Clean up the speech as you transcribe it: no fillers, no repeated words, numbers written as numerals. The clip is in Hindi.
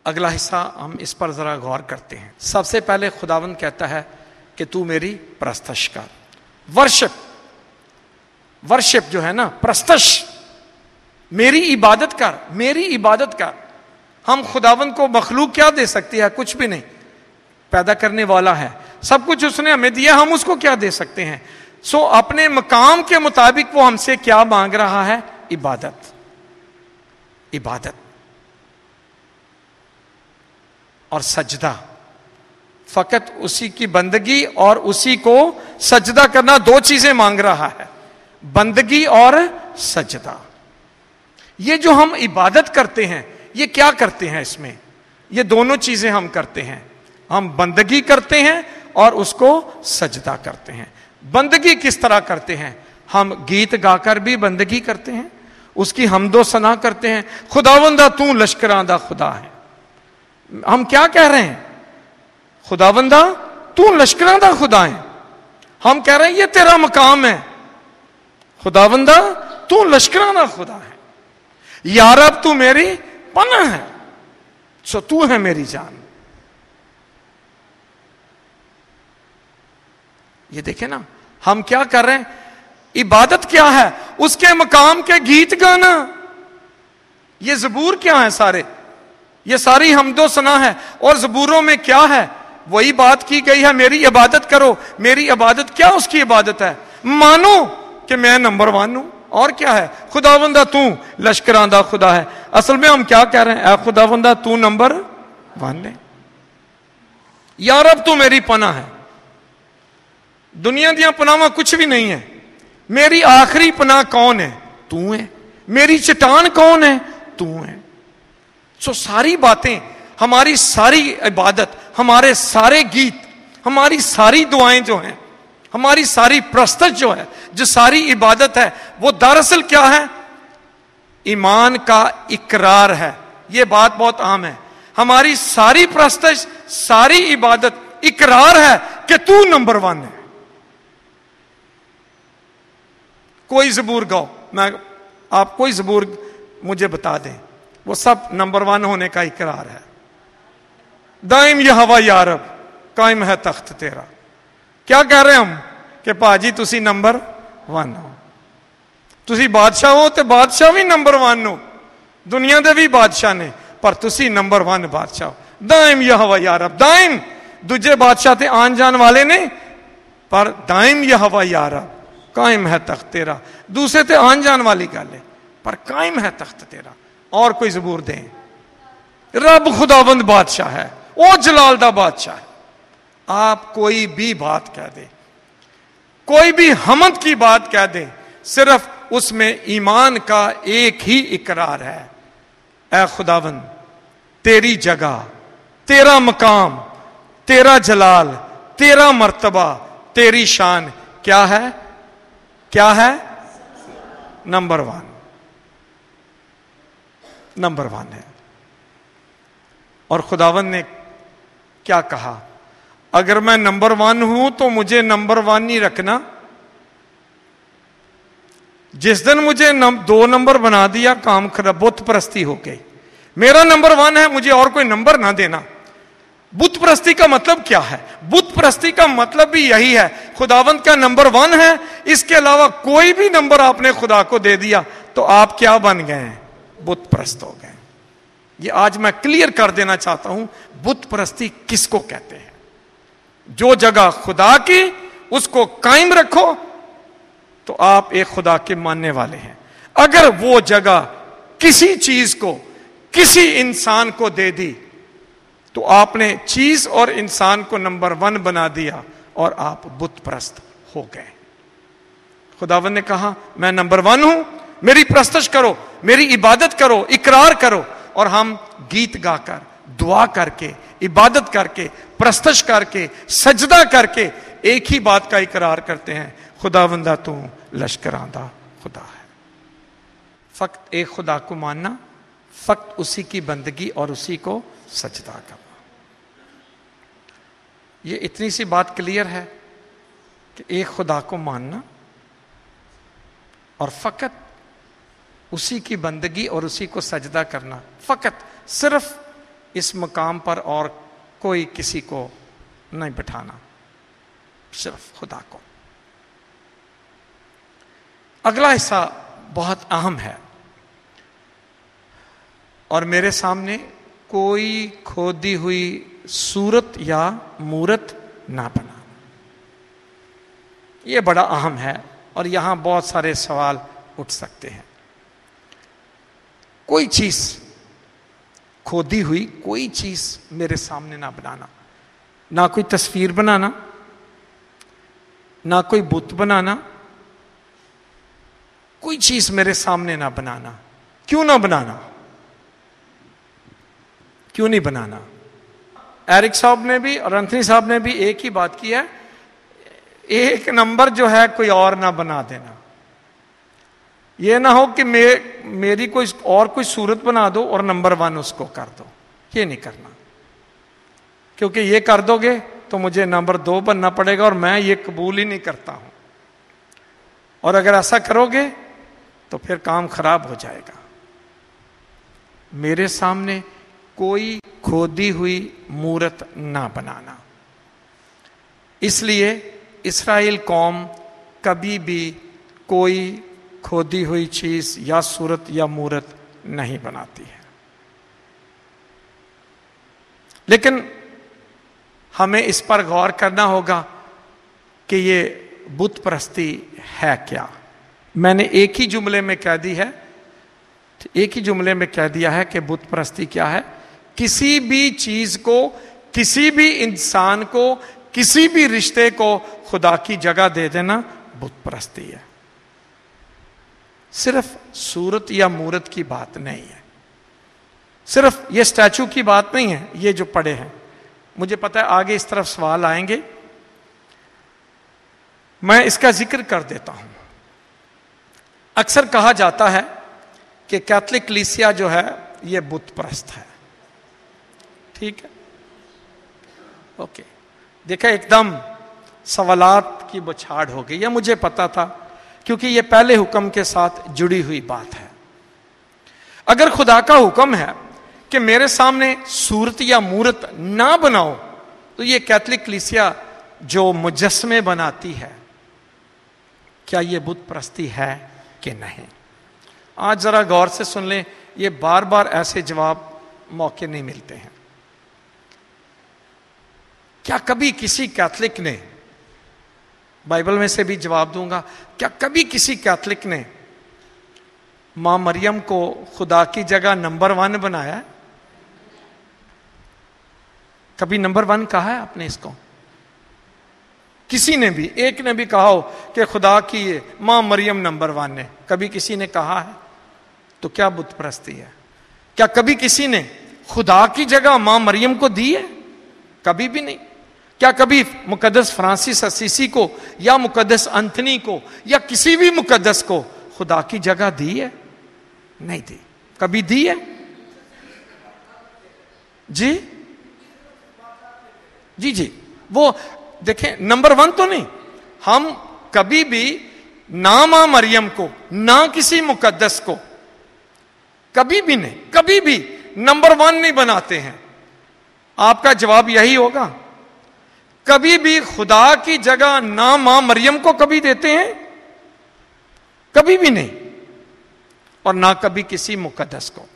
अगला हिस्सा हम इस पर जरा गौर करते हैं। सबसे पहले खुदावंद कहता है कि तू मेरी प्रस्तश कर। वर्शिप, वर्शिप जो है ना, प्रस्तश, मेरी इबादत कर, मेरी इबादत कर। हम खुदावंद को मखलूक क्या दे सकती है? कुछ भी नहीं। पैदा करने वाला है, सब कुछ उसने हमें दिया, हम उसको क्या दे सकते हैं? सो अपने मकाम के मुताबिक वो हमसे क्या मांग रहा है? इबादत, इबादत और सजदा। फकत उसी की बंदगी और उसी को सजदा करना, दो चीजें मांग रहा है, बंदगी और सजदा। ये जो हम इबादत करते हैं, ये क्या करते हैं? इसमें ये दोनों चीजें हम करते हैं। हम बंदगी करते हैं और उसको सजदा करते हैं। बंदगी किस तरह करते हैं? हम गीत गाकर भी बंदगी करते हैं, उसकी हमदो सना करते हैं। खुदावंदा तू लश्करां दा खुदा है। हम क्या कह रहे हैं? खुदावंदा तू लश्करां दा खुदा है। हम कह रहे हैं ये तेरा मकाम है। खुदावंदा तू लश्करां दा खुदा है। या रब तू मेरी पनाह है, सो तू है मेरी जान। ये देखे ना, हम क्या कर रहे हैं? इबादत क्या है? उसके मकाम के गीत गाना। ये ज़बूर क्या है? सारे ये सारी हमदो सना है। और ज़बूरों में क्या है? वही बात की गई है, मेरी इबादत करो। मेरी इबादत क्या उसकी इबादत है? मानो कि मैं नंबर 1 हूं। और क्या है? खुदावंदा तू लश्करां दा खुदा है। असल में हम क्या कह रहे हैं? ऐ खुदावंदा तू नंबर 1 है। या रब तू मेरी पनाह है। दुनिया दियां पनाहां कुछ भी नहीं है। मेरी आखिरी पनाह कौन है? तू है। मेरी चट्टान कौन है? तू है। सो सारी बातें, हमारी सारी इबादत, हमारे सारे गीत, हमारी सारी दुआएं जो हैं, हमारी सारी प्रस्तुत जो है, जो सारी इबादत है, वो दरअसल क्या है? ईमान का इकरार है। ये बात बहुत आम है। हमारी सारी प्रस्तुत, सारी इबादत इकरार है कि तू नंबर 1 है। कोई ज़बूर गाओ, मैं आप कोई ज़बूर मुझे बता दें, वो सब नंबर 1 होने का इकरार है। दाइम यहोवा या रब, कायम है तख्त तेरा। क्या कह रहे हैं हम? कि भाजी तुसी नंबर 1 हो, तुसी बादशाह हो, तो बादशाह भी नंबर 1 हो। दुनिया दे भी बादशाह ने, पर तुसी नंबर 1 बादशाह हो। दाइम यहोवा या रब। दाइम दूजे बादशाह ते आन जान वाले ने, पर दाइम यहोवा या रब, कायम है तख्त तेरा। दूसरे ते आन जान वाली गल है, पर कायम है तख्त तेरा। और कोई ज़बूर दें। रब खुदावंद बादशाह है, ओ जलाल दा बादशाह है। आप कोई भी बात कह दे, कोई भी हमद की बात कह दे, सिर्फ उसमें ईमान का एक ही इकरार है, ऐ खुदावंद तेरी जगह, तेरा मकाम, तेरा जलाल, तेरा मर्तबा, तेरी शान क्या है? क्या है? नंबर 1, नंबर 1 है। और खुदावंद ने क्या कहा? अगर मैं नंबर 1 हूं तो मुझे नंबर 1 नहीं रखना। जिस दिन मुझे 2 नंबर बना दिया, काम खराब, बुत परस्ती हो गई। मेरा नंबर 1 है, मुझे और कोई नंबर ना देना। बुत परस्ती का मतलब क्या है? बुत परस्ती का मतलब भी यही है, खुदावंद का नंबर 1 है, इसके अलावा कोई भी नंबर आपने खुदा को दे दिया तो आप क्या बन गए हैं? बुत परस्त हो गए। ये आज मैं क्लियर कर देना चाहता हूं, बुत परस्ती किसको कहते हैं? जो जगह खुदा की, उसको कायम रखो तो आप एक खुदा के मानने वाले हैं। अगर वो जगह किसी चीज को, किसी इंसान को दे दी, तो आपने चीज और इंसान को नंबर 1 बना दिया और आप बुत परस्त हो गए। खुदावंद ने कहा मैं नंबर 1 हूं, मेरी प्रस्तुत करो, मेरी इबादत करो, इकरार करो। और हम गीत गाकर, दुआ करके, इबादत करके, प्रस्तुत करके, सजदा करके एक ही बात का इकरार करते हैं, खुदावंदा तू लश्करां दा खुदा है। फक्त एक खुदा को मानना, फक्त उसी की बंदगी और उसी को सजदा करना। ये इतनी सी बात क्लियर है कि एक खुदा को मानना और फकत उसी की बंदगी और उसी को सजदा करना, फकत सिर्फ इस मकाम पर और कोई किसी को नहीं बिठाना, सिर्फ खुदा को। अगला हिस्सा बहुत अहम है, और मेरे सामने कोई खोदी हुई सूरत या मूरत ना बना। यह बड़ा अहम है और यहां बहुत सारे सवाल उठ सकते हैं। कोई चीज खोदी हुई, कोई चीज मेरे सामने ना बनाना, ना कोई तस्वीर बनाना, ना कोई बुत बनाना, कोई चीज मेरे सामने ना बनाना। क्यों ना बनाना? क्यों नहीं बनाना? एरिक साहब ने भी और एंथनी साहब ने भी एक ही बात की है, एक नंबर जो है कोई और ना बना देना। यह ना हो कि मेरी कोई सूरत बना दो और नंबर 1 उसको कर दो, ये नहीं करना। क्योंकि ये कर दोगे तो मुझे नंबर 2 बनना पड़ेगा और मैं ये कबूल ही नहीं करता हूं। और अगर ऐसा करोगे तो फिर काम खराब हो जाएगा। मेरे सामने कोई खोदी हुई मूरत ना बनाना। इसलिए इस्राएल कौम कभी भी कोई खोदी हुई चीज या सूरत या मूरत नहीं बनाती है। लेकिन हमें इस पर गौर करना होगा कि ये बुत परस्ती है क्या। मैंने एक ही जुमले में कह दिया है कि बुत परस्ती क्या है। किसी भी चीज को, किसी भी इंसान को, किसी भी रिश्ते को खुदा की जगह दे देना बुत परस्ती है। सिर्फ सूरत या मूरत की बात नहीं है, सिर्फ ये स्टैचू की बात नहीं है। ये जो पड़े हैं, मुझे पता है आगे इस तरफ सवाल आएंगे, मैं इसका जिक्र कर देता हूं। अक्सर कहा जाता है कि कैथोलिक कलीसिया जो है ये बुत परस्त है। ठीक है, ओके। देखा, एकदम सवालात की बौछार हो गई। यह मुझे पता था क्योंकि यह पहले हुक्म के साथ जुड़ी हुई बात है। अगर खुदा का हुक्म है कि मेरे सामने सूरत या मूरत ना बनाओ, तो यह कैथोलिक कलीसिया जो मुजस्मे बनाती है, क्या यह बुत परस्ती है कि नहीं? आज जरा गौर से सुन लें, ये बार बार ऐसे जवाब मौके नहीं मिलते हैं। क्या कभी किसी कैथोलिक ने, बाइबल में से भी जवाब दूंगा, क्या कभी किसी कैथोलिक ने मां मरियम को खुदा की जगह नंबर 1 बनाया है? कभी नंबर 1 कहा है आपने इसको? किसी ने भी, एक ने भी कहा हो कि खुदा की मां मरियम नंबर 1 है? कभी किसी ने कहा है? तो क्या बुत परस्ती है? क्या कभी किसी ने खुदा की जगह मां मरियम को दी है? कभी भी नहीं। क्या कभी मुकद्दस फ्रांसिस असीसी को या मुकद्दस एंथनी को या किसी भी मुकद्दस को खुदा की जगह दी है? नहीं दी। कभी दी है? जी जी जी, वो देखें, नंबर 1 तो नहीं। हम कभी भी ना मां मरियम को, ना किसी मुकद्दस को, कभी भी नहीं, कभी भी नंबर 1 नहीं बनाते हैं। आपका जवाब यही होगा, कभी भी खुदा की जगह ना मां मरियम को कभी देते हैं? कभी भी नहीं। और ना कभी किसी मुकद्दस को।